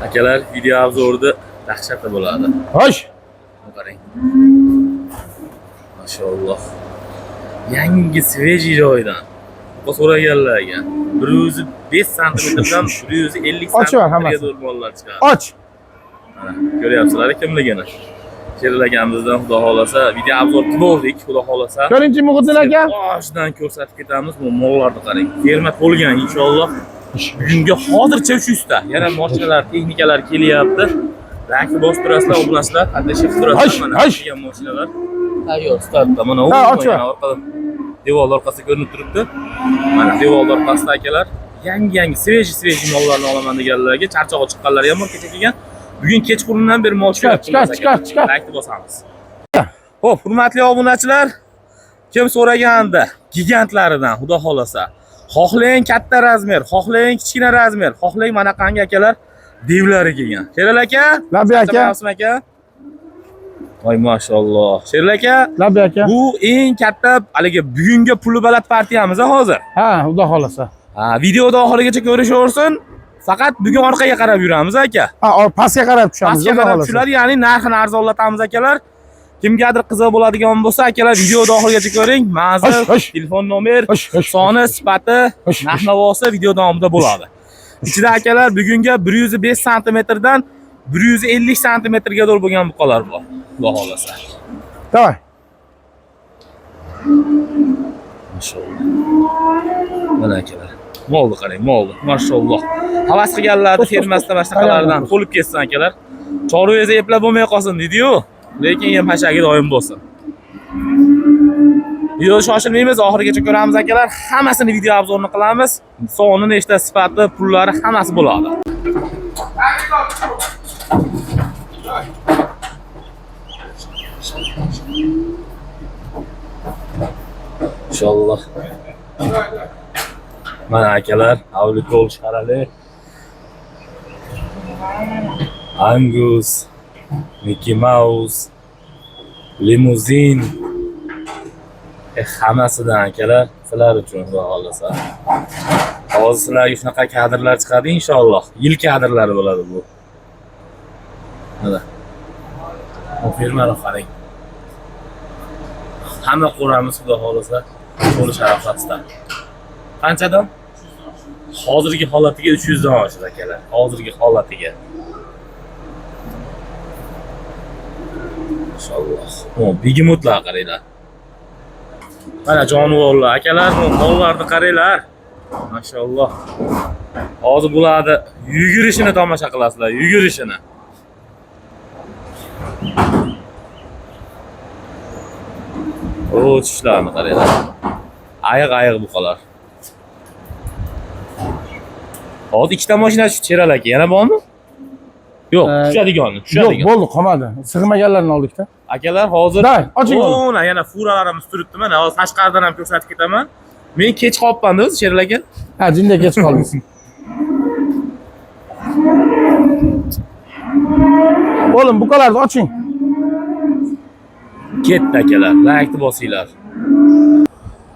Akalar, video obzorida dahshatli bo'ladi. Xo'sh. Qarang. Mashalloh. Yangi svejiy joydan. Bu so'raganlarga 105 santimetrdan 150 santimetrga bo'lganlar chiqadi. Och. Mana ko'ryapsizlar kimligini. Sheril akamizdan xudo xolasa video obzor qildik, xudo xolasa. Ko'ringchi Muhiddin aka. Boshidan ko'rsatib ketamiz. Bu mollarni qarang. Ferma to'lgan inshaalloh. Bugunga hozircha shu usta. Yana mashinalar, texnikalar kelyapti. Rakni bosib turasizlar, obunachilar, qatnashib turasizlar. Mana degan mashinalar. Tayyor startda mana orqada devor orqasida ko'rinib turibdi. Mana devor orqasida akalar yangi svejiy mollarni olaman deganlarga charchog'i chiqqanlar ham bor kecha kelgan. Bugun kechqurundan beri mol chiqar. Rakni bosamiz. Xo'p, hurmatli obunachilar, kim so'raganda gigantlaridan xudo xolasa xohlang katta razmer, xohlang kichkina razmer, xohlang mana qangi akalar devlari kelgan. Sheril aka, Labi aka. Voy mashalloh. Sheril aka, Labi aka. bu eng katta haligi bugungi puli baland partiyamiz hozir. Ha, xudo xolasa. Ha, videoda oxirigacha ko'rishaversin. Faqat bugun orqaga qarab yuramiz aka. Ha, pastga qarab tushamiz, xudo xolasa. Shular, ya'ni narxini arzonlatamiz akalar. Kimgadir qiziq bo'ladigan bo'lsa, akalar videoda oxirigacha ko'ring. Manzil, telefon nomer, soni, sifati, narx-navosi video davomida bo'ladi. Ichida akalar bugunga 105 santimetrdan 150 santimetrga to'g'ri bo'lgan buqalar bor. Xudo xolasa. Davay. Mashalloh. Mana akalar. Molni qarang, molni. Mashalloh. Havas qilganlarni fermasida mashtaqalardan qo'lib ketsin akalar. Chorvoyga eplab bo'lmay qolsin dedi-yu. Lekin ham hashagi doim bo'lsin. Videoni shoshilmaymiz, oxirigacha ko'ramiz akalar. Hammasini video obzorini qilamiz. Soni nechta, sifati, pullari hammasi bo'ladi. Inshaalloh. Mana akalar, avlikol sharali. Angus, Mickey Mouse, limuzin. Hammasidan akalar, sizlar uchun xudo xolasa. Hozir sizlarga shunaqa kadrlar chiqadi inshaalloh. Yil kadrlari bo'ladi bu. Mana. Bu firmani qarang. Hamma qo'ramiz xudo xolasa, qo'li sharofatdan. Qanchadan? Hozirgi holatiga 300 dan oshdi akalar. Hozirgi holatiga. Inshaalloh. O, begemotlar qaranglar. Mana jonivorlar akalar, mollarni qaranglar. Mashalloh. Hozir bularni yugurishini tomosha qilasizlar, yugurishini. O, tishlarni qaranglar. Ayiq buqalar. Hozir ikkita mashina Sheril aka, yana bormi? Yo'q, tushadigan. Yo'q, bo'ldi, qolmadi. Sig'maganlarni oldikda. Akalar hozir oching. Ona yana furalarimiz turibdi. Mana hozir tashqaridan ham ko'rsatib ketaman. Men kech qolibman o'zi Sheril aka. Ha, jinda kech qoldingiz. Oğlum buqalarni oching. Ketdi akalar, like bosinglar.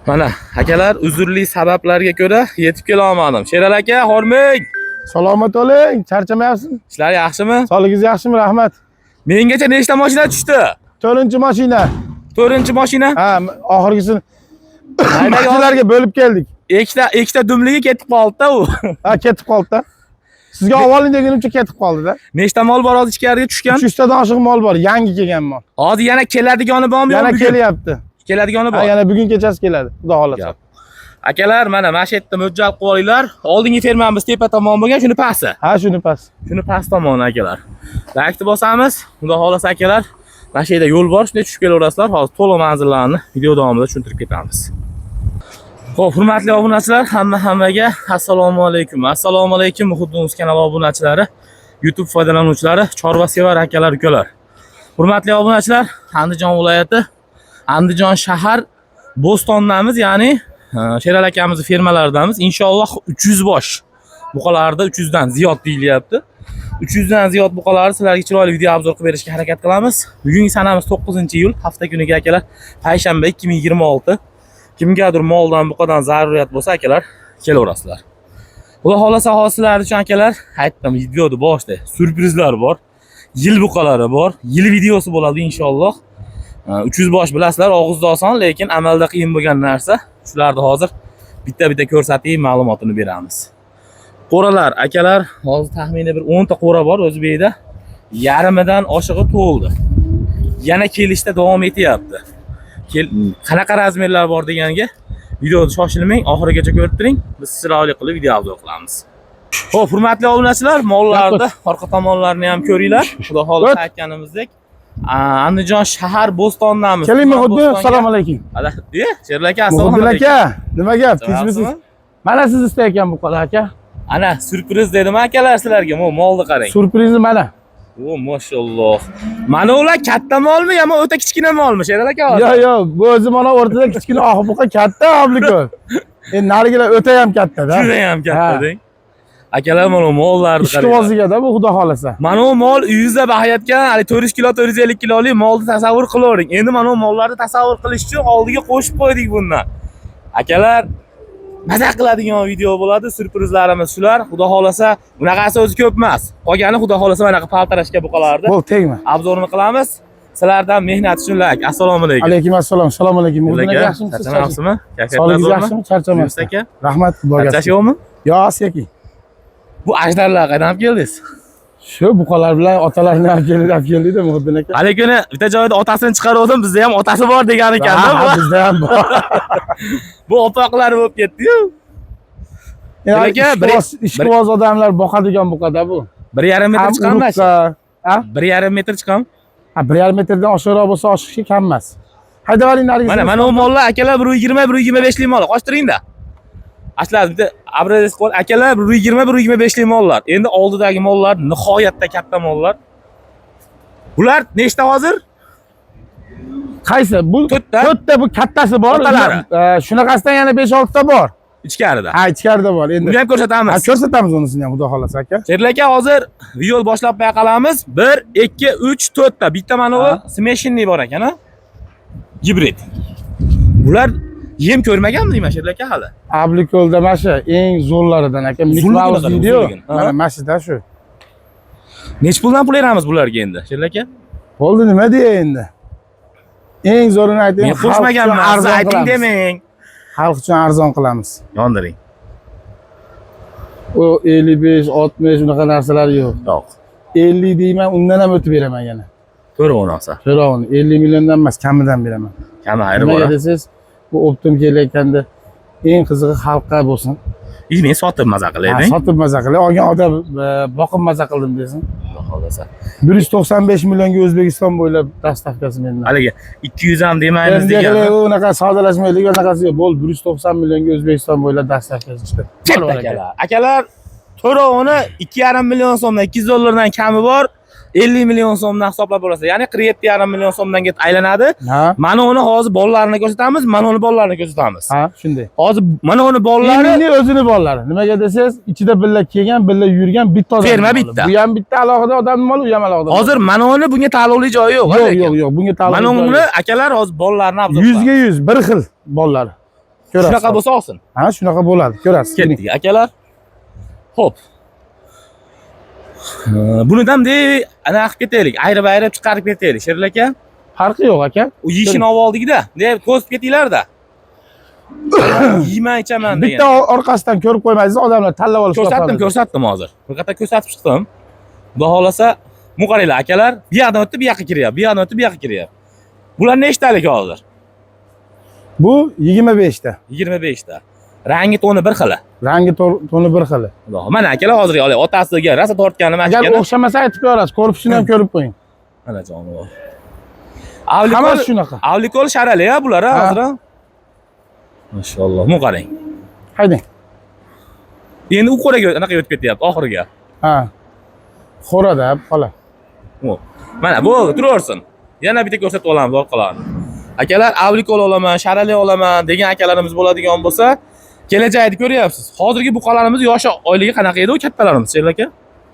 Mana akalar, uzrli sabablarga ko'ra yetib kela olmadim. Sheril aka, hormang. Salomat bo'ling, charchamayapsiz? Ishlar yaxshimi? Sog'ligingiz yaxshimi? Rahmat. Mengacha nechta mashina tushdi? 4-mashina. 4-mashina? Ha, oxirgisini mashinalarga bo'lib keldik. Ikkita dumligi ketib qoldi-da u. Ha, ketib qoldi-da. Sizga avvalin deganimcha ketib qoldi-da. Nechta mol bor hozir ichkariga tushgan? 300 tadan oshiq mol bor, yangi kelgan mol. Hozir yana keladigani bormi yo'qmi? Yana kelyapti. Keladigani bor. Ha, yana bugun kechasi keladi, xudo xolasa. Akalar, mana shu yerda mo'ljal qilib olinglar. Oldingi fermamiz tepa tomon bo'lgan, shuni pasti. Ha, shuni past. Shuni past tomon akalar. Like bosamiz. Xudo xolasa akalar, mana shu yerda yo'l bor, shunday tushib kelaverasizlar. Hozir to'liq manzillarni video davomida tushuntirib ketamiz. Xo'p, hurmatli obunachilar, hammaga assalomu alaykum. Assalomu alaykum Muhiddin kanali obunachilari, YouTube foydalanuvchilari, chorva sevar akalar, ukalar. Hurmatli obunachilar, Andijon viloyati, Andijon shahar Bo'stondamiz, ya'ni Sheril akamizning fermalaridanmiz. Inshaalloh 300 bosh. Buqalarda 300 dan ziyod deyilyapti. 300 dan ziyod buqalarni sizlarga chiroyli video obzor qilib berishga harakat qilamiz. Bugungi sanamiz 9-iyul, hafta kuniga akalar, payshanba 2026. Kimgadir moldan buqadan zaruriyat bo'lsa akalar, kelaverasizlar. Xudo xolasa hozirlar uchun akalar, aytdim videoda boshda syurprizlar bor. Yil buqalari bor. Yil videosi bo'ladi inshaalloh. 300 bosh bilasizlar, og'izda oson, lekin amalda qiyin bo'lgan narsa. Shularni hozir bitta-bitta ko'rsatib, ma'lumotini beramiz. Qo'ralar, akalar, hozir taxminan bir 10 ta qo'ra bor o'z beyda. Yarimidan oshig'i to'ldi. Yana kelishda davom etyapti. Qanaqa razmerlar bor deganga videoni shoshilmang, oxirigacha ko'rib turing. Biz chiroyli qilib video obzor qilamiz. Xo'p, hurmatli obunachilar, mollarni orqa tomonlarini ham ko'ringlar. Xudo xolasa aytganimizdek, Andijon shahar Bo'stondamiz. Keling Muhiddin, assalomu alaykum. Sherlar aka, assalomu Muhiddin alaykum. aka, nima gap? Tinchmisiz? Mana siz istayotgan bu qola aka. Ana syurpriz dedim akalar sizlarga, molni qarang. Surprizni mana. O, mashalloh. Mana ular katta molmi yoki o'ta kichkina molmi, Sherlar aka? Yo'q, bu o'zi mana o'rtada kichkina oq buqa katta obliko. Endi narigilar o'ta ham katta-da. Juda ham katta deng. Akalar mana mollarni qarang. Ishqibozliga-da bu xudo xolasa. Mana bu mol uyingizda bahayotgan, 400 kilo, 450 kilolik molni tasavvur qilavering. Endi mana bu mollarni tasavvur qilish uchun oldiga qo'shib qo'ydik bundan. Akalar, maza qiladigan video bo'ladi, syurprizlarimiz shular. Xudo xolasa, bunaqasi o'zi ko'p emas. Qolgani xudo xolasa mana paltarashga buqalardi. Bo'l, tegma. Obzorini qilamiz. Sizlardan mehnat uchun lak. Assalomu alaykum. Alaykum assalom. Assalomu alaykum. Muhiddin aka, yaxshimisiz? Charchamayapsizmi? Sog'ligingiz yaxshimi? Charchamayapsiz aka. Rahmat, xudoga. Charchashyapmi? Yo'q, seki. Bu ajdarlar qayerdan olib keldingiz? Shu buqalar bilan otalarini olib keldi-da Muhiddin aka. Haligi bitta joyda otasini chiqardim, bizda ham otasi bor degan ekanda bu. Bizda ham bor. Bu opoqlar bo'lib ketdi-yu. Ishqiboz odamlar boqadigan buqada bu. 1,5 metr chiqamda. Ha? 1,5 metr chiqam. Ha, 1,5 metrdan oshiqroq bo'lsa oshiqishi kam emas. Haydab oling nariga. Mana u mollar akalar 120, 125 lik mol. Qochtiringda. Ashlar bitta abrez qo'l akalar 120, 125 lik mollar. Endi oldidagi mollar nihoyatda katta mollar. Bular nechta hozir? Qaysi? Bu to'rtta bu kattasi bor. Shunaqasidan yana 5-6 ta bor. Ichkarida. Ha, ichkarida bor. Endi buni ham ko'rsatamiz. Ha, ko'rsatamiz unisini ham, xudo xolasa aka. Sherlar aka, hozir video boshlab qo'yamiz. 1, 2, 3, 4 ta. Bitta mana bu smeshinli bor ekan, ha? Gibrid. Bular yem ko'rmaganmi Sherlar aka hali? Ablikolda mana eng zo'rlaridan aka. Mikroavz video. Mana mashida shu. Nech puldan pul beramiz bularga endi, Sherlar aka? Bo'ldi, nima deya endi? Eng zo'rini ayting. Men qo'shmaganman, ayting demang. Xalq uchun arzon qilamiz. Yondiring. O 55, 60 unaqa narsalar yo'q. Yo'q. 50 deyman, undan ham o'tib beraman yana. To'g'ri olsa. To'g'ri, 50 milliondan emas, kamidan beraman. Kami ayri bor. Nima desiz, bu optim kelayotganda eng qizig'i xalqqa bo'lsin. Men sotib maza qilaydim. Sotib maza qilay, olgan odam boqib maza qildim desin. Xohlasa. 195 millionga O'zbekiston bo'ylab dastavkasi mendan. Haligi 200 ham demaymiz degan. Unaqa savdolashmaylik, unaqasi yo'q. Bo'l 190 millionga O'zbekiston bo'ylab dastavkasi chiqdi. Akalar, to'rovini 2,5 million so'mdan, 200 dollardan kami bor. 50 million so'mdan hisoblab bo'lsa, ya'ni 47,5 million so'mdan aylanadi. Mana uni hozir bolalarini ko'rsatamiz, mana uni bolalarini ko'rsatamiz. Ha, shunday. Hozir mana uni bolalari o'zini bolalari. Nimaga desangiz, ichida billa kelgan, billa yurgan bitta odam. Ferma bitta. Bu ham bitta alohida odamning moli, u ham alohida. Hozir mana uni bunga ta'luvli joyi yo'q. Yo'q, bunga ta'luvli. Mana uni akalar hozir bolalarini abzor. 100 ga 100 bir xil bolalari. Ko'rasiz. Shunaqa bo'lsa olsin. Ha, shunaqa bo'ladi. Ko'rasiz. Ketdik akalar. Xo'p. Bunidan ana qilib ketaylik, ayrib chiqarib ketaylik, Sherlar aka. Farqi yo'q aka. U yishini olib oldik-da, deb ko'rib ketinglar-da. Yeyman, ichaman degan. Bitta orqasidan ko'rib qo'ymaysiz, odamlar tanlab olishadi. Ko'rsatdim hozir. Bu yerda ko'rsatib chiqdim. Xudo xolasa, muqaranglar akalar, bu yoqdan o'tib, bu yoqqa kiryapti, bu yoqdan o'tib, bu yoqqa kiryapti. Bular nechtalik hozir? Bu 25 ta. 25 ta. Rangi toni bir xil. Rangi toni bir xil. Mana akalar hozir olay, otasiga rosa tortgani mana ekan. Agar o'xshamasa aytib qo'yasiz, korpusini ham ko'rib qo'ying. Mana jonivor. Hammasi shunaqa. Avlikol sharali-ya bular hozir. Mashalloh, bu qarang. Haydang. Endi u qo'raga anaqa o'tib ketyapti oxiriga. Ha. Xo'rada, xola. Mana bu turaversin. Yana bitta ko'rsatib olamiz orqalarini. Akalar, avlikol olaman, sharali olaman degan akalarimiz bo'ladigan bo'lsa, kelajakni ko'ryapsiz. Hozirgi buqalarimiz yoshi oyligi qanaqa edi u kattalarimiz, Sherlar aka?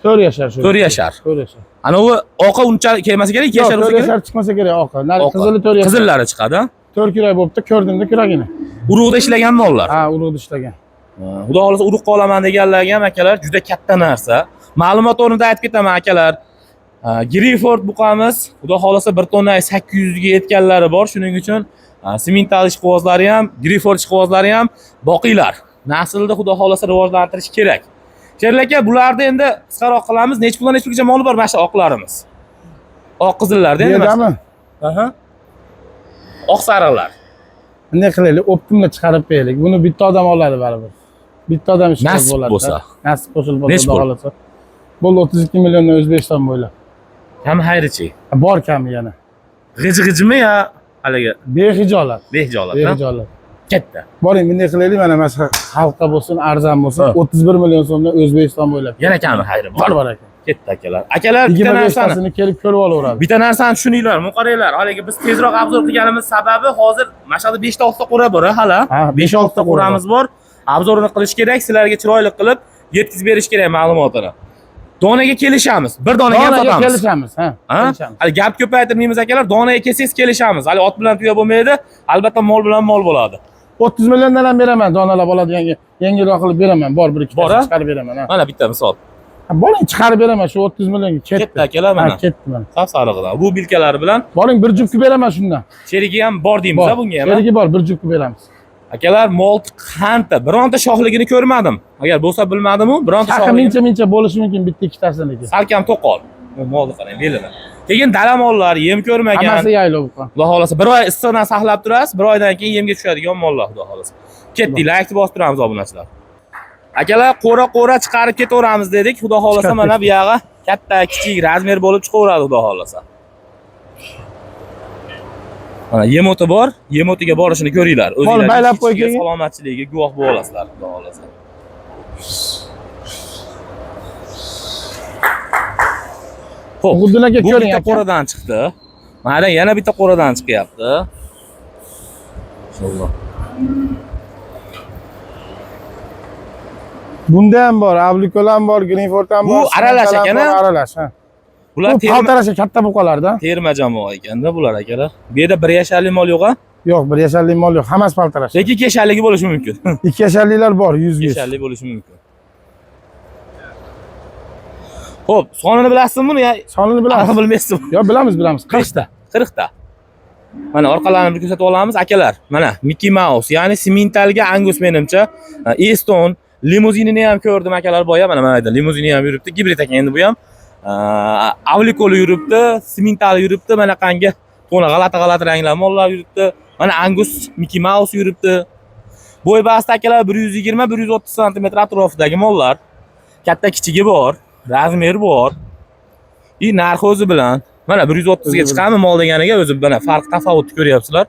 4 yashar shu. 4 yashar. 4 yashar. Ana u oqa uncha kelmasa kerak, 2 yashar bo'lsa kerak. 4 yashar chiqmasa kerak oqa. Qizili 4 yashar. Qizillari chiqadi. 4 kurak bo'libdi, ko'rdimda kuragini. Urug'da ishlagan mollar. Ha, urug'da ishlagan. Xudo xolasa urug' qolaman deganlarga ham akalar juda katta narsa. Ma'lumot o'rnida aytib ketaman akalar. Greyford buqamiz xudo xolasa 1 tonna 800 ga yetganlari bor. Shuning uchun semental ishqibozlari ham, Greyford ishqibozlari ham boqiylar. Naslni xudo xolasa rivojlantirish kerak. Sherli aka, bularni endi qisqaroq qilamiz. Nechta puldan nechta moli bor mana shu oqlarimiz? Oq qizillarda endi Yerdami? Aha. Oq sariqlar. Bunday qilaylik, optimni chiqarib qo'yaylik. Buni bitta odam oladi baribir. Bitta odam ishqiboz bo'ladi. Nasib bo'lsa. Nasib bo'lsa, Nech xudo xolasa. Bo'ldi 32 milliondan O'zbekiston bo'ylab. Ham xayrichi. Bor kami yana. G'ij-g'ijmi yo haligi Behijolat. behijolat? Behijolat. Katta. Boring, bunday qilaylik, mana masalan, xalqqa bo'lsin, arzon bo'lsin, 31 million so'mdan O'zbekiston bo'ylab. Yana kami xayri bor. Bor aka. Katta akalar. Akalar bitta 25 narsani tasini kelib ko'rib olaveradi. bitta narsani tushuninglar, muqarrarlar. Haligi biz tezroq obzor qilganimiz sababi hozir mana shu 5 ta 6 ta qo'ra bor hali. 5-6 ta qo'ramiz bor. Obzorini qilish kerak, sizlarga chiroyli qilib yetkazib berish kerak ma'lumotini. Donaga kelishamiz. Bir donaga sotamiz. Kelishamiz, ha. Kelishamiz. Hali gap ko'paytirmaymiz akalar. Donaga kelsangiz kelishamiz. Hali ot bilan tuya bo'lmaydi. Albatta mol bilan mol bo'ladi. 30 milliondan ham beraman, donalab oladiganga yengilroq qilib beraman. Bor, bir ikki Bor, ta chiqarib beraman, ha. Mana bitta misol. Boring, chiqarib beraman, shu 30 millionga ketdi. Ketdi akalar mana. Ha, ketdi mana. Saf sariqdan. Bu bilkalari bilan Boring, bir juftni beraman shundan. sherigi ham bor deymiz bunga ham. Sherigi bor, bir juftni beramiz. Akalar, mol qancha? Bironta shoxligini ko'rmadim. Agar bo'lsa bilmadim-u, bironta shoxligini. Mincha bo'lishi mumkin bitta ikki tasiniki. Salkam to'qol. Bu molni qarang, belini. Keyin dala mollar, yem ko'rmagan. Hammasi yaylov bu. Xudo xolasa 1 oy issiqdan saqlab turasiz, 1 oydan keyin yemga tushadigan mollar, xudo xolasa. Ketdik, like bosib turamiz obunachilar. Akalar, qo'ra chiqarib ketaveramiz dedik. Xudo xolasa mana bu yog'i katta, kichik razmer bo'lib chiqaveradi, xudo xolasa. Mana yemoti bor, yemotiga borishini ko'ringlar. O'zingizlar baylab qo'ying. Salomatchiligiga guvoh bo'lib olasizlar, xudo xolasa. Xo'p, G'udunaga bu ko'ring bitta aka. qo'radan chiqdi. Mana yana bitta qo'radan chiqyapti. Inshaalloh. Bunda ham bor, Avlikol ham bor, Greenford ham bor. Bu aralash ekana? Aralash, ha. Bular Bu paltarasha katta buqalarda. terma jamoa ekanda bular akalar. Bu yerda 1 yasharli mol yo'q-a? Yo'q, 1 yasharlik mol yo'q, hammasi paltarash. Lekin 2 yasharligi bo'lishi mumkin. 2 yasharliklar bor, 100 2 yasharli bo'lishi mumkin. Xo'p, sonini bilasizmi buni? Sonini bilamiz. Bilmaysizmi? Yo'q, bilamiz. 40 ta. 40 ta. Mana orqalarini bir ko'rsatib olamiz akalar. Mana Mickey Mouse, ya'ni sementalga Angus menimcha, Eston limuzinini ham ko'rdim akalar boya. Mana mayda limuzini ham yuribdi. Gibrid ekan endi bu ham. Avlikoli yuribdi, semental yuribdi, mana qangi to'la g'alati ranglar mollar yuribdi. Mana Angus Mickey Mouse yuribdi. Bo'y basti akalar 120-130 sm atrofidagi mollar. Katta kichigi bor, razmer bor. Narxi o'zi bilan mana 130 ga chiqami mol deganiga o'zi mana farq tafovutni ko'ryapsizlar.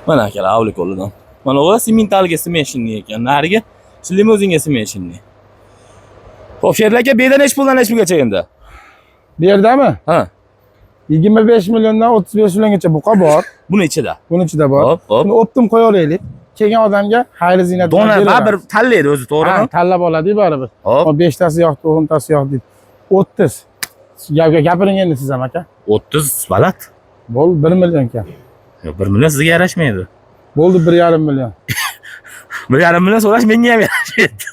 Mana akalar avlikolidan. Mana u sementalga smeshinni ekan, nariga limuzinga smeshinni. Xo'p, Sherli aka, beda nech puldan nech pulgacha endi? Bu yerdami? Ha, 25 milliondan 35 milliongacha buqa bor. buni ichida. Buni ichida bor. Hop. Buni optim qo'yaveraylik. Kelgan odamga xayri ziynat Dona baribir tanlaydi o'zi, to'g'rimi? Tanlab oladi baribir. Hop. 5 tasi yo'q, 10 tasi yo'q deydi. 30. Gapiring endi siz ham aka. 30 balat. Bo'ldi 1 million kam. Yo'q, 1 million sizga yarashmaydi. Bo'ldi 1,5 million. 1,5 million so'rash menga ham yarashmaydi.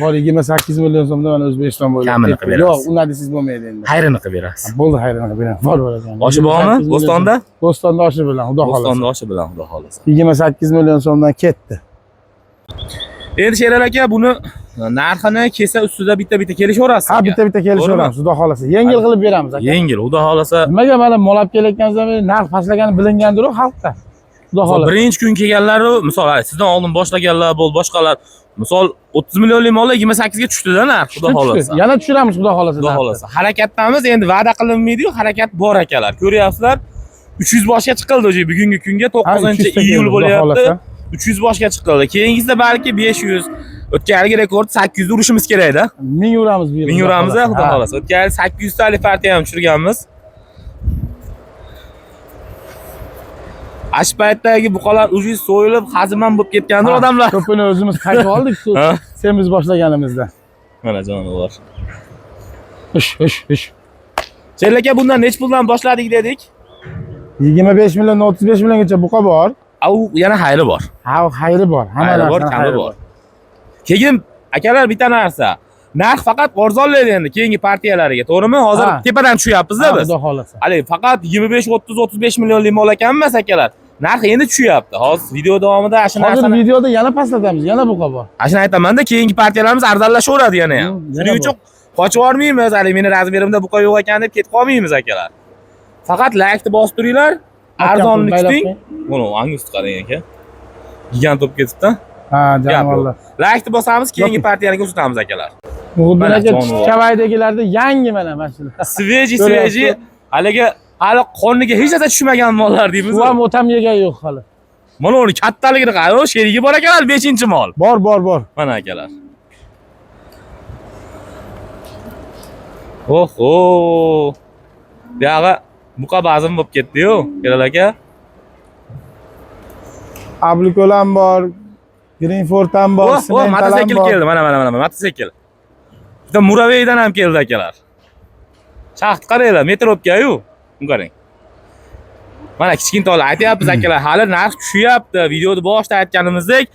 Bor 28 million so'mdan mana O'zbekiston bo'ylab. Kamini qilib berasiz. Yo'q, undan siz bo'lmaydi endi. Xayrini qilib berasiz. Bo'ldi, xayrini qilib beraman. Bor ekan. Oshi bormi? Bo'stonda? Bo'stonda oshi bilan, xudo xolasa. Bo'stonda oshi bilan, xudo xolasa. 28 million so'mdan ketdi. Endi Sherali aka, buni narxini kesa ustida bitta kelishaverasiz. Ha, bitta kelishaveramiz, xudo xolasa. Yengil qilib beramiz aka. Yengil, xudo xolasa. Nimaga mana mol olib kelayotganimizda narx pastlagani bilingandir-ku xalqda. Xudo xolasa. Birinchi kun kelganlar-u, misol, sizdan oldin boshlaganlar bo'l, boshqalar, misol 30 millionlik mollar 28 ga tushdi-da narx, xudo xolasa. Yana tushiramiz, xudo xolasa. Xudo xolasa. Harakatdamiz, endi va'da qilinmaydi-yu, harakat bor akalar. Ko'ryapsizlar? 300 boshga chiqildi o'sha bugungi kunga, 9-iyul bo'lyapti. 300 boshga chiqildi. Keyingisida balki 500. O'tgangi rekord 800 urishimiz kerak-da. 1000 uramiz bu yil. 1000 uramiz, xudo xolasa. O'tgan 800 talik partiya ham tushirganmiz. Ash paytdagi buqalar uji so'yilib, hazman bo'lib ketgandir odamlar. Ko'pini o'zimiz qaytib oldik, semiz boshlaganimizda. Mana jonivor. Ish. Sherli aka, bundan nech puldan boshladik dedik? 25 milliondan 35 milliongacha buqa bor. U yana xayri bor. Ha, xayri bor. Hamma Xayri bor, narsani kami xayri bor. Keyin akalar bitta narsa. Narx faqat arzonlaydi endi keyingi partiyalarga, to'g'rimi? Hozir Ha. tepadan tushyapmiz-da biz. Xudo xolasa. Hali faqat 25, 30, 35 millionlik mol ekan emas akalar. Narx endi tushyapti. Hozir video davomida ana shu Hozir narsani videoda yana pastlatamiz, yana buqa bor. ana shuni aytaman-da, keyingi partiyalarimiz arzonlashaveradi yana ham. Yana Shuning uchun qochib olmaymiz. Hali meni razmerimda buqa yo'q ekan deb ketib qolmaymiz akalar. Faqat laykni bosib turinglar. Arzonni kuting. Buni angus qarang aka. Gigant bo'lib ketibdi. Ha, Gap yo'q. janolar. Laykni bosamiz, keyingi partiyalarga uzatamiz akalar. Muhiddin Mana aka jonivor. Chikavaydagilarda yangi mana mashina. Sveji, hali qorniga hech narsa tushmagan mollar deymiz. Bu ham o'tam yegan yo'q hali. Mana uni kattaligini qara, sherigi bor akalar, 5-mol. Bor. Mana akalar. Oho! Bu yoqqa buqa bazm bo'lib ketdi-yu, Kelal aka. Ablikol ham bor, Greenford ham bor, Simental ham motosikl bor. keldi. Mana motosikl. Bitta Muraveydan ham keldi akalar. Shaxtni qaranglar, metropga-yu. Buni qarang. Mana kichkintolar aytyapmiz akalar, hali narx tushyapti. Videoda boshida aytganimizdek,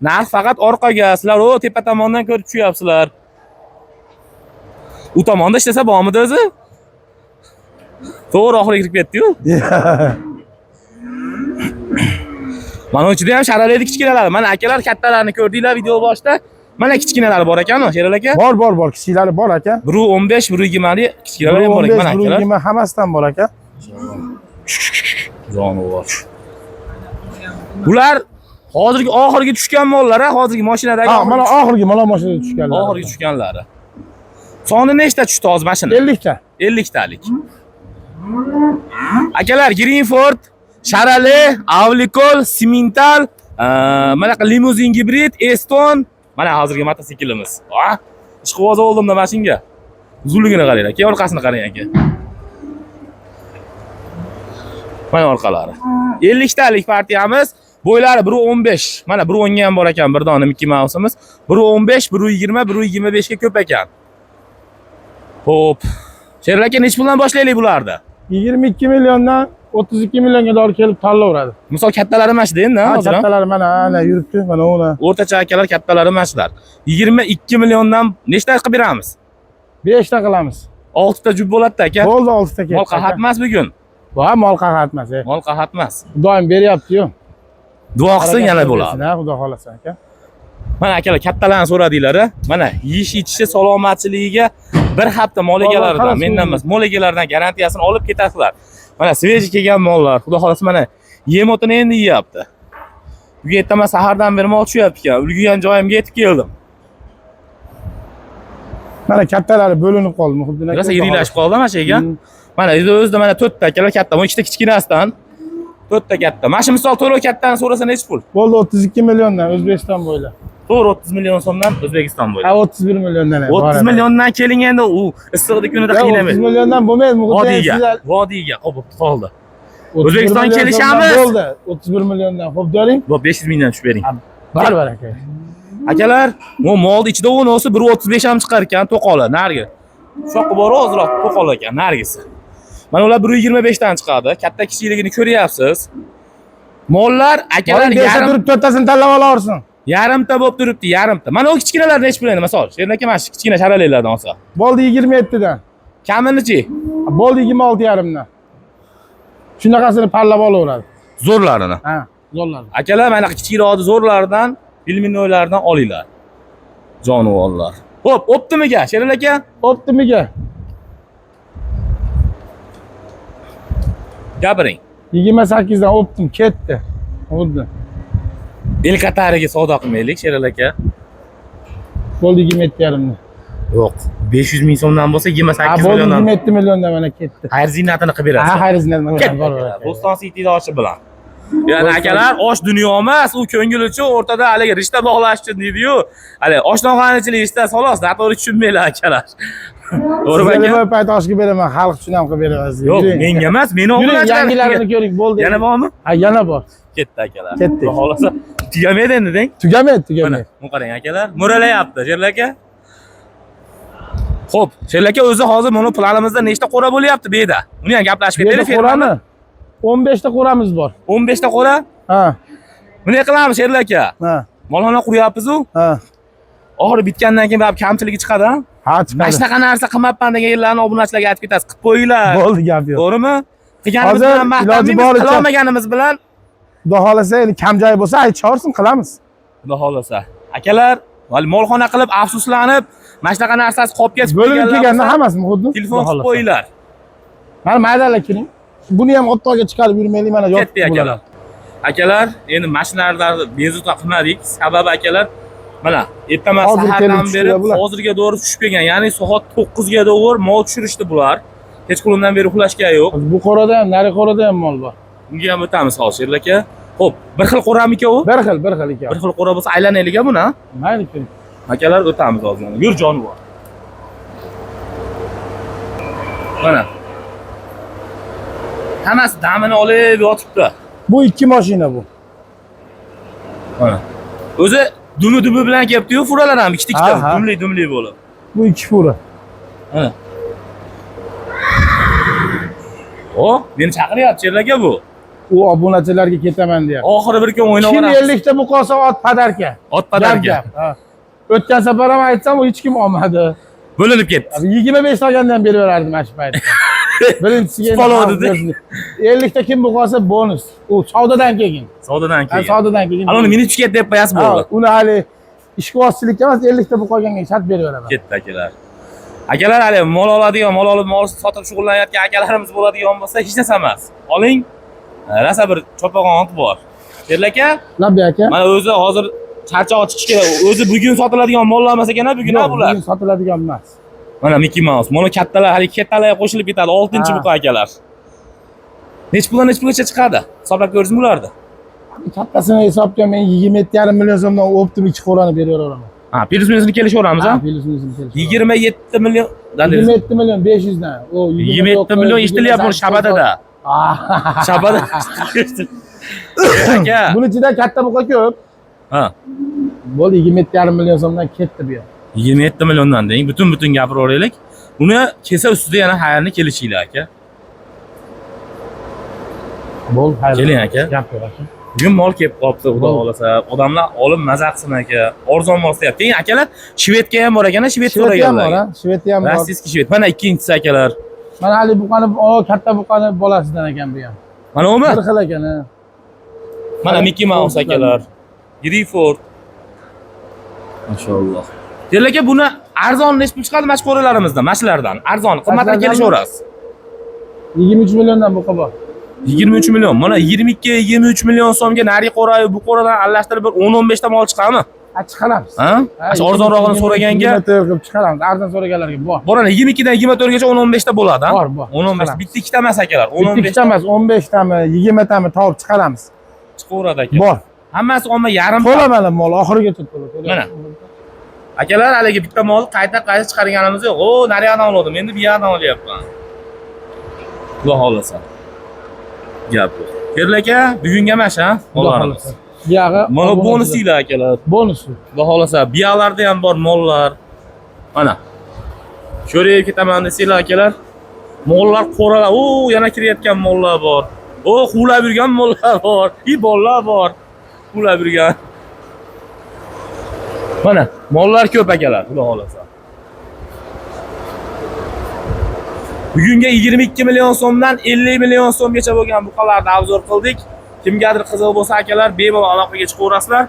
narx faqat orqaga, sizlar o tepa tomondan ko'rib tushyapsizlar. U tomonda ishlasa bormidi o'zi? To'g'ri oxiriga kirib ketdi-yu. Mana ichida ham sharalaydi kichkinalar. Mana akalar kattalarni ko'rdinglar video boshida. Mana kichkinalari bor ekan-ku, Sherali aka. Bor, kichiklari bor aka. 1.15, 1.20 lik kichkinalari ham bor ekan mana akalar. 1.20 hammasidan bor aka. Jonivor. Ular hozirgi oxirgi tushgan mollar, hozirgi mashinadagi. Ha, mana oxirgi mashinada tushganlar. Oxirgi tushganlari. Soni nechta tushdi hozir mashina? 50 ta. 50 talik. Akalar, Greenford, Sharali, Avlikol, Simental, mana limuzin gibrid, Eston, mana hozirgi mototsiklimiz. Ishqiboz oldimda mashinga. Uzunligini qarang aka, orqasini qarang aka. Mana orqalari. 50 talik partiyamiz, bo'ylari 1.15. Mana 1.10 ga ham bor ekan, bir dona Mickey Mouse'imiz. 1.15, 1.20, 1.25 ga ko'p ekan. Xo'p. Sherali aka, nech puldan boshlaylik bularni? 22 milliondan 32 millionga doğru kelib tanlaveradi. Misol kattalari mana shuda endi, hozir. Kattalari mana yuribdi, mana uni. O'rtacha akalar kattalari mana shular. 22 milliondan nechta qilib beramiz? 5 ta qilamiz. 6 ta jub bo'ladi aka. Bo'ldi 6 ta ketdi. Mol qahat emas bugun. Va mol qahat emas. Mol qahat emas. Doim beryapti-yu. Duo qilsin yana bo'ladi. Xudo xolasa aka. Mana akalar kattalarni so'radinglar. Mana yeyish ichishi salomatchiligiga bir hafta mol egalaridan, mendan emas, mol egalaridan garantiyasini olib ketasizlar. Mana sveji kelgan mollar, xudo xolasa mana yem o'tini endi yeyapti. Bugun ertaman sahardan beri mol tushyapti ekan. Ulgurgan joyimga yetib keldim. Mana kattalari bo'linib qoldi, Muhiddin aka. Rosa yirilashib qoldi mashaga. Mana o'zida mana 4 ta akalar katta, bu ikkita kichkinasidan 4 ta katta. Mana shu misol to'lov kattani so'rasa nech pul? Bo'ldi 32 milliondan O'zbekiston bo'ylab. To'g'ri 30 million so'mdan O'zbekiston bo'ylab. Ha 31 milliondan. 30 milliondan keling endi u issiqlik kunida qiynamaydi. 30 milliondan bo'lmaydi, Muhiddin. Vodiyga qolib qoldi. O'zbekiston kelishamiz. Bo'ldi. 31 milliondan. Xo'p, doling. Bu 500 mingdan tushib bering. Barbar aka. Akalar, bu molni ichida u nosi 1.35 ham chiqar ekan, to'qoli, narigi. Shoqi bor ozroq to'qol ekan, narigisi. Mana ular 1.25 dan chiqadi. Katta kichikligini ko'ryapsiz. Mollar akalar yarim turib to'rttasini tanlab olaversin. Yarimta bo'lib turibdi, yarimta. Mana o kichkinalar nech pul endi, misol, Sherali aka mana shu kichkina sharaliklardan olsa. Bo'ldi 27 dan. Kamini-chi? Bo'ldi 26,5 dan. Shunaqasini tanlab olaveradi. Zo'rlarini. Ha, zo'rlarini. Akalar mana kichikroq zo'rlardan, filminoylardan olinglar. Jonivorlar. Xo'p, optimiga, Sherali aka? Optimiga. Gapiring. 28 dan optim ketdi. Xuddi. El Qatariga savdo qilmaylik, Sherali aka. Bo'ldi 27,5 dan. Yo'q, 500 ming so'mdan bo'lsa 28 milliondan. milliondan. Bo'ldi 27 milliondan mana ketdi. Xayr ziynatini qilib berasiz. Ha, xayr ziynatini bor. Bo'ston City'da oshi bilan. Ya'ni akalar, osh dunyo emas, u ko'ngil uchun o'rtada haligi rishta bog'lash uchun deydi-yu. Hali oshnoxonachilik ishda xolos, noto'g'ri tushunmaylar akalar. To'g'rimi aka? Sizlarga payt oshga beraman, xalq uchun ham qilib beramiz. Yo'q, menga emas, meni o'g'limlarga. Yangilarini ko'ring, bo'ldi. Yana bormi? Ha, yana bor. Ketdi akalar. Ketdik. Xohlasa tugamaydi endi deng. Tugamaydi. Mana, bu qarang akalar, mo'ralayapti, Sherali aka. Xo'p, Sherali aka o'zi hozir buni planimizda nechta qo'ra bo'lyapti bu yerda? Uni ham gaplashib ketaylik. Qo'rani 15 ta qo'ramiz bor. 15 ta qo'ra. Ha. Bunday qilamiz Sherli aka. Ha. Molxona quryapmiz-ku. Ha. Oxiri bitgandan keyin baribir kamchiligi chiqadi-a? Ha, chiqadi. Mana shunaqa narsa qilmabman degan yerlarni obunachilarga aytib ketasiz. Qilib qo'yinglar. Bo'ldi, gap yo'q. To'g'rimi? Qilganimiz Hozir bilan maqtanmaymiz, iloji boricha- qilolmaganimiz bilan Xudo xolasa, endi kam joyi bo'lsa aytishorsin, qilamiz. Xudo xolasa. Akalar, vali molxona qilib afsuslanib, mana shunaqa narsasi qolib ketib Bo'linib kelganda bo'lsa, hammasini xuddi. telefon qilib qo'yinglar. Mana maydalar keling. Buni ham o'rtoqqa chiqarib yurmaylik, mana yotib Ketdi akalar. Akalar, endi mashinalarni bezovta qilmadik. Sababi akalar, mana ertaman Hozir sahardan kelib beri tushdilar bular. hozirga doğru tushib kelgan. Ya'ni soat 9 ga doğru mol tushirishdi bular. Kechqurundan beri uxlashga yo'q. Bu qo'rada ham, nari qo'rada ham mol bor. Bunga ham o'tamiz hozir aka. Xo'p, bir xil qo'rami ikkovi? Bir xil ekan. Bir xil qo'ra bo'lsa aylanaylik buni. Mayli keling. Akalar o'tamiz hozir. Yur jonivor. Mana. Hammasi damini olib yotibdi. Bu ikki mashina bu. Mana. O'zi dumi bilan kelibdi-yu, furalar ham ikkita Aha. dumli bo'lib. Bu ikki fura. Mana. O, meni chaqiryapti Sherli bu. U obunachilarga ketaman deyapti. Oxiri bir kun o'ynab Kim olamiz. 50 ta bu qolsa ot padarka. Ot padarka. Gap. Ha. O'tgan safar ham aytsam, u hech kim olmadi. Bo'linib ketdi. 25 olgandan berib berardim mana shu paytda. Birinchisiga Spalovdi. 50 ta kim bu qolsa bonus. U savdodan keyin. Savdodan Ha, keyin. savdodan keyin. Aloni minib tushib ketdi deb qo'yasiz bo'ldi. Uni hali ishqibozchilikka emas, 50 ta bu qolganga shart berib beraman. Ketdi akalar. Akalar hali mol oladigan, mol olib mol sotib shug'ullanayotgan akalarimiz bo'ladigan bo'lsa, hech narsa emas. Oling. Rasa bir chopag'on ot bor. Sherli aka, Labbi aka. mana o'zi hozir charchoq chiqish kerak. O'zi bugun sotiladigan mollar emas ekan, bugun Yo'q, bular. bugun sotiladigan emas. Mana Mickey Mouse. Mana kattalar, hali kattalarga qo'shilib ketadi. 6-buqa akalar. Nech pulgacha chiqadi? Hisoblab ko'rdingizmi ularni? Kattasini hisobga men 27,5 million so'mdan optim ichi qo'lani beraveraman. Ha, plus minusini kelishaveramiz, ha? 27 million. 27 million 500 dan. O 27 million eshitilyapti Shabadada. Shabada. Aka. Buni ichida katta buqa ko'p. Ha. Bo'ldi 27,5 million so'mdan ketdi bu yer. 27 milliondan deng, butun gapiraveraylik. Uni kelsa ustida yana xayrni kelishinglar aka. Bo'l, xayr. Keling aka. Gap yo'q aka. Bugun mol kelib qolibdi, xudo xolasa. Odamlar olib maza qilsin aka. Arzon mol deyapti. Keyin akalar Shvedga ham bor ekana, Shved so'raganlar. Shvedga ham bor. Rossiyskiy Shved. Mana ikkinchisi akalar. Mana hali buqani, katta buqani bolasidan ekan bu ham. Mana umi? Bir xil ekan, ha. Mana Mickey Mouse akalar. Griford. Mashalloh. Sherli aka, buni arzon nech pul chiqadi mashqo'ralarimizdan, mashlardan? Arzon, qimmatga kelishaverasiz. 23 milliondan buqa bor. 23 million. Mana 22-23 million so'mga nari qo'rayi bu qo'radan aralashtirib bir 10-15 ta mol chiqadimi? Ha, chiqaramiz. Ha? Shu arzonrog'ini so'raganga 24 qilib chiqaramiz. Arzon so'raganlarga bor. borani 22 dan 24 gacha 10-15 ta bo'ladi, ha? Bor, bor. 15 bitta ikkita emas akalar. 15 ta emas, 15 tami, 20 tami topib chiqaramiz. chiqaveradi aka. Bor. Hammasi olma yarim. To'la mana mol oxirigacha to'la. Mana. Akalar, haligi bitta mol qayta chiqarganimiz yo'q. O, nariyadan oldim. Endi bu yerdan olyapman. Xudo xolasa. Gap yo'q. Sherli aka, bugunga emas, ha? Mollarimiz. Buyog'i Mana bonusinglar akalar. Bonusi. Xudo xolasa, biyalarda ham bor mollar. Mana. Ko'rib ketaman desanglar akalar. Mollar qo'ralar. O, yana kirayotgan mollar bor. O, quvlab yurgan mollar bor. Bollar bor. Quvlab yurgan. Mana, mollar ko'p akalar, xudo xolasa. Bugunga 22 million so'mdan 50 million so'mgacha bo'lgan buqalarni obzor qildik. Kimgadir qiziq bo'lsa akalar, bemalol aloqaga chiqaverasizlar.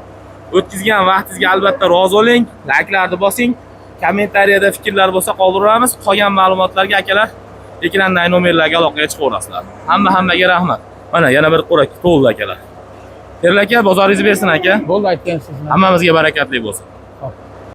O'tkazgan vaqtingizga albatta rozi bo'ling, layklarni bosing, kommentariyada fikrlar bo'lsa qoldiramiz. Qolgan ma'lumotlarga akalar ekrandagi nomerlarga aloqaga chiqaverasizlar. Hammaga rahmat. Mana yana bir qo'rak to'ldi akalar. Sherli aka, bozoringiz bersin aka. Bo'ldi aytgansiz. Hammamizga barakatli bo'lsin.